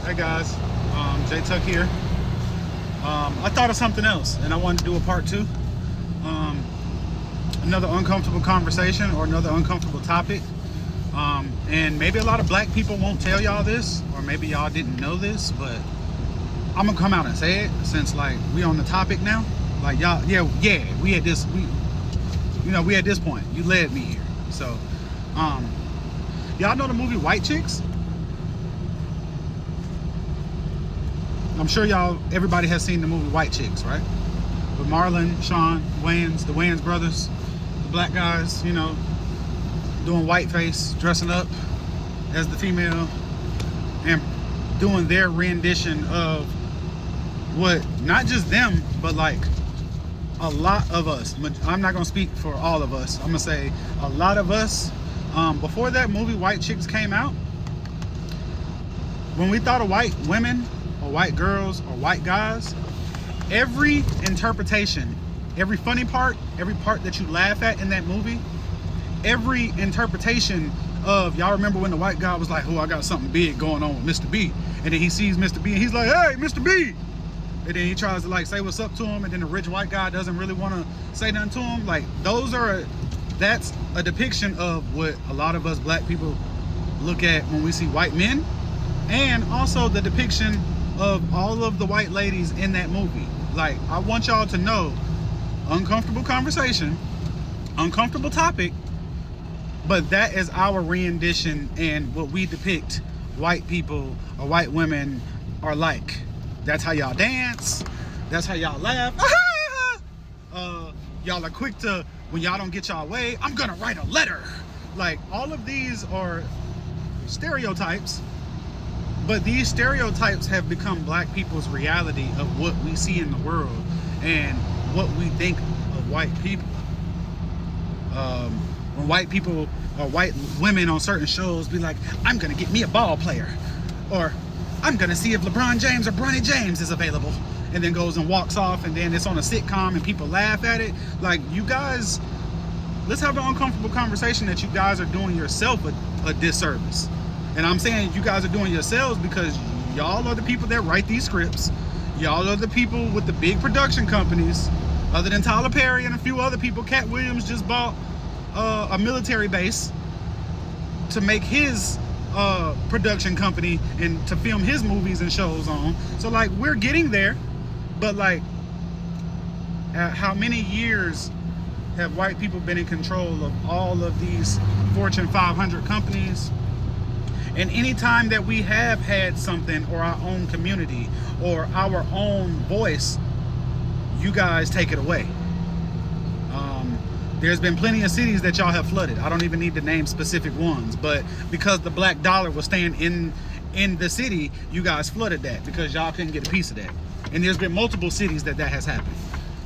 Hey guys, J Tuck here. I thought of something else and I wanted to do a part two. Another uncomfortable conversation or another uncomfortable topic. And maybe a lot of black people won't tell y'all this, or maybe y'all didn't know this, but I'm gonna come out and say it since like we on the topic now. Like y'all, we at this point. You led me here. So, y'all know the movie White Chicks? I'm sure everybody has seen the movie White Chicks, right? With Marlon, Sean, Wayans, the Wayans brothers, the black guys, you know, doing whiteface, dressing up as the female, and doing their rendition of what, not just them, but like a lot of us. I'm not gonna speak for all of us. I'm gonna say a lot of us. Before that movie White Chicks came out, when we thought of white women, or white girls, or white guys, every interpretation, every funny part, every part that you laugh at in that movie, every interpretation of, y'all remember when the white guy was like, oh, I got something big going on with Mr. B, and then he sees Mr. B and he's like, hey, Mr. B, and then he tries to like say what's up to him, and then the rich white guy doesn't really want to say nothing to him. Like, that's a depiction of what a lot of us black people look at when we see white men, and also the depiction of all of the white ladies in that movie. Like, I want y'all to know, uncomfortable conversation, uncomfortable topic, but that is our rendition and what we depict white people or white women are like. That's how y'all dance, that's how y'all laugh. Y'all are quick to, when y'all don't get y'all way, I'm gonna write a letter. Like, all of these are stereotypes. But these stereotypes have become black people's reality of what we see in the world and what we think of white people. When white people or white women on certain shows be like, I'm gonna get me a ball player, or I'm gonna see if LeBron James or Bronny James is available, and then goes and walks off, and then it's on a sitcom and people laugh at it. Like, you guys, let's have an uncomfortable conversation that you guys are doing yourself a disservice. And I'm saying you guys are doing yourselves because y'all are the people that write these scripts. Y'all are the people with the big production companies. Other than Tyler Perry and a few other people, Cat Williams just bought a military base to make his production company and to film his movies and shows on. So like, we're getting there, but like, how many years have white people been in control of all of these Fortune 500 companies? And anytime that we have had something, or our own community, or our own voice, you guys take it away. There's been plenty of cities that y'all have flooded. I don't even need to name specific ones, but because the black dollar was staying in the city, you guys flooded that because y'all couldn't get a piece of that. And there's been multiple cities that has happened.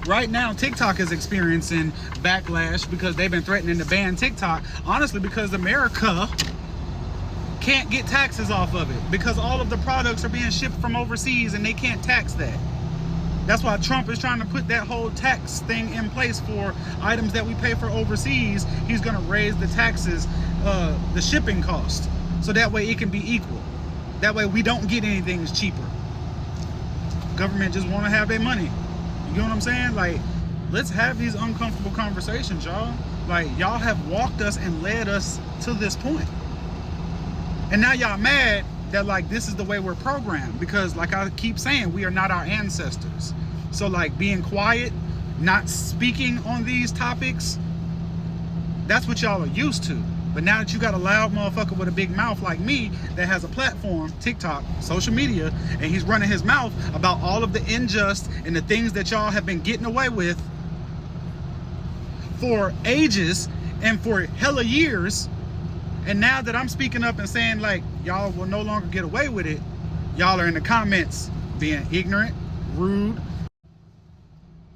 Right now, TikTok is experiencing backlash because they've been threatening to ban TikTok, honestly, because America can't get taxes off of it, because all of the products are being shipped from overseas and they can't tax that. That's why Trump is trying to put that whole tax thing in place for items that we pay for overseas. He's going to raise the taxes, the shipping cost, so that way it can be equal. That way we don't get anything cheaper. Government just want to have their money. You know what I'm saying? Like, let's have these uncomfortable conversations, y'all. Like, y'all have walked us and led us to this point. And now y'all mad that like this is the way we're programmed, because like I keep saying, we are not our ancestors. So like, being quiet, not speaking on these topics, that's what y'all are used to. But now that you got a loud motherfucker with a big mouth like me that has a platform, TikTok, social media, and he's running his mouth about all of the unjust and the things that y'all have been getting away with for ages and for hella years. And now that I'm speaking up and saying like, y'all will no longer get away with it, y'all are in the comments being ignorant, rude.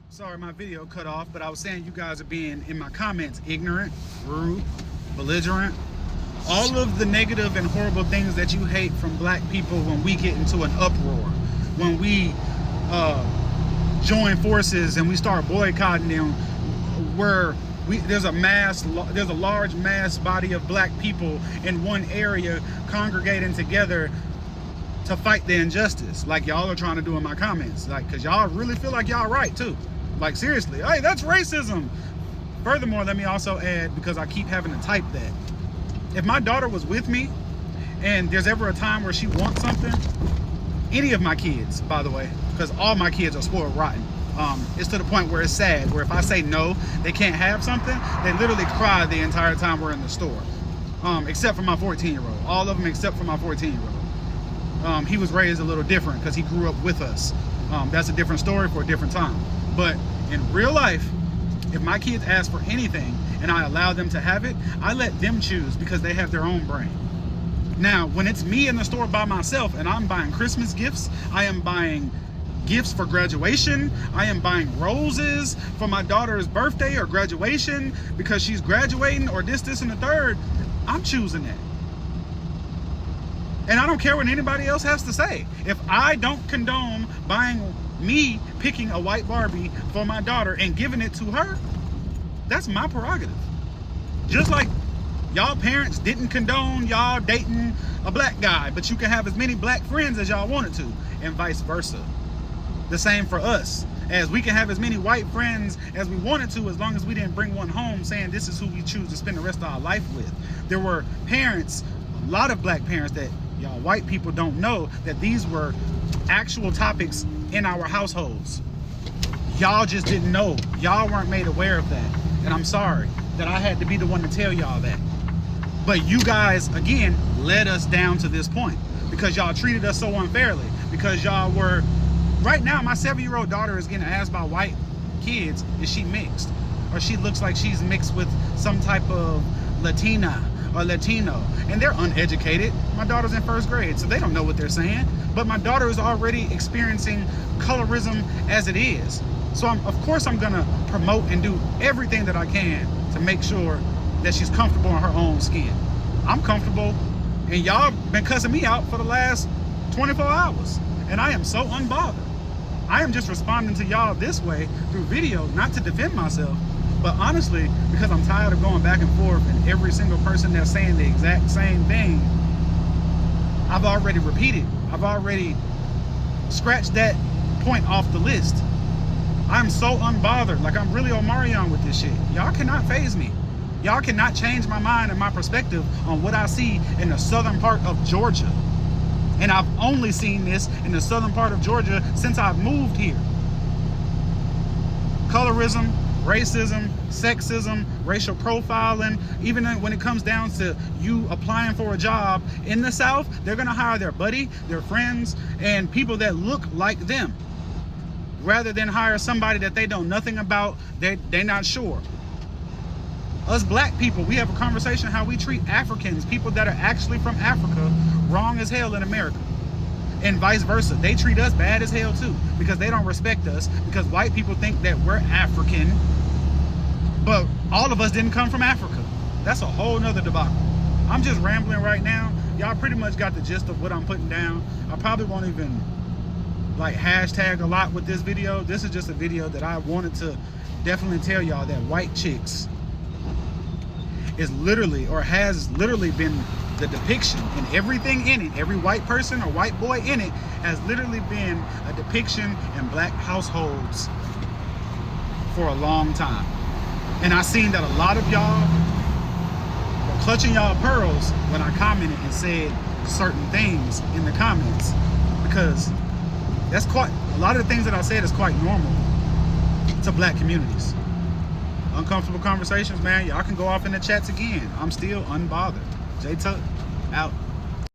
Sorry, my video cut off, but I was saying you guys are being, in my comments, ignorant, rude, belligerent. All of the negative and horrible things that you hate from black people when we get into an uproar, when we join forces and we start boycotting them, where there's a large mass body of black people in one area congregating together to fight the injustice like y'all are trying to do in my comments, like, because y'all really feel like y'all right too. Like, seriously, hey, that's racism. Furthermore, let me also add, because I keep having to type that, if my daughter was with me and there's ever a time where she wants something, any of my kids, by the way, because all my kids are spoiled rotten, it's to the point where it's sad, where if I say no, they can't have something, they literally cry the entire time we're in the store. Except for my 14-year-old. All of them except for my 14-year-old. He was raised a little different because he grew up with us. That's a different story for a different time. But in real life, if my kids ask for anything and I allow them to have it, I let them choose because they have their own brain. Now, when it's me in the store by myself and I'm buying Christmas gifts, I am buying gifts for graduation, I am buying roses for my daughter's birthday or graduation because she's graduating, or this, and the third, I'm choosing that. And I don't care what anybody else has to say. If I don't condone me picking a white Barbie for my daughter and giving it to her, that's my prerogative. Just like y'all parents didn't condone y'all dating a black guy, but you can have as many black friends as y'all wanted to, and vice versa. The same for us, as we can have as many white friends as we wanted to, as long as we didn't bring one home saying this is who we choose to spend the rest of our life with. There were parents, a lot of black parents, that y'all white people don't know, that these were actual topics in our households. Y'all just didn't know. Y'all weren't made aware of that. And I'm sorry that I had to be the one to tell y'all that. But you guys, again, led us down to this point because y'all treated us so unfairly. Because y'all were, right now, my 7-year-old daughter is getting asked by white kids, is she mixed? Or she looks like she's mixed with some type of Latina or Latino. And they're uneducated. My daughter's in 1st grade, so they don't know what they're saying. But my daughter is already experiencing colorism as it is. So of course I'm gonna promote and do everything that I can to make sure that she's comfortable in her own skin. I'm comfortable, and y'all been cussing me out for the last 24 hours. And I am so unbothered. I am just responding to y'all this way through video, not to defend myself, but honestly, because I'm tired of going back and forth and every single person that's saying the exact same thing, I've already repeated. I've already scratched that point off the list. I'm so unbothered. Like, I'm really Omarion with this shit. Y'all cannot faze me. Y'all cannot change my mind and my perspective on what I see in the southern part of Georgia. And I've only seen this in the southern part of Georgia since I've moved here. Colorism, racism, sexism, racial profiling, even when it comes down to you applying for a job in the South, they're gonna hire their buddy, their friends, and people that look like them, rather than hire somebody that they know nothing about, they're not sure. Us black people, we have a conversation how we treat Africans, people that are actually from Africa, wrong as hell in America. And vice versa. They treat us bad as hell too, because they don't respect us, because white people think that we're African, but all of us didn't come from Africa. That's a whole nother debacle. I'm just rambling right now. Y'all pretty much got the gist of what I'm putting down. I probably won't even like hashtag a lot with this video. This is just a video that I wanted to definitely tell y'all that white chicks is literally, or has literally been, the depiction, and everything in it, every white person or white boy in it has literally been a depiction in black households for a long time. And I seen that a lot of y'all were clutching y'all pearls when I commented and said certain things in the comments, because that's quite, a lot of the things that I said is quite normal to black communities. Uncomfortable conversations, man. Y'all can go off in the chats again. I'm still unbothered. J Tuck out.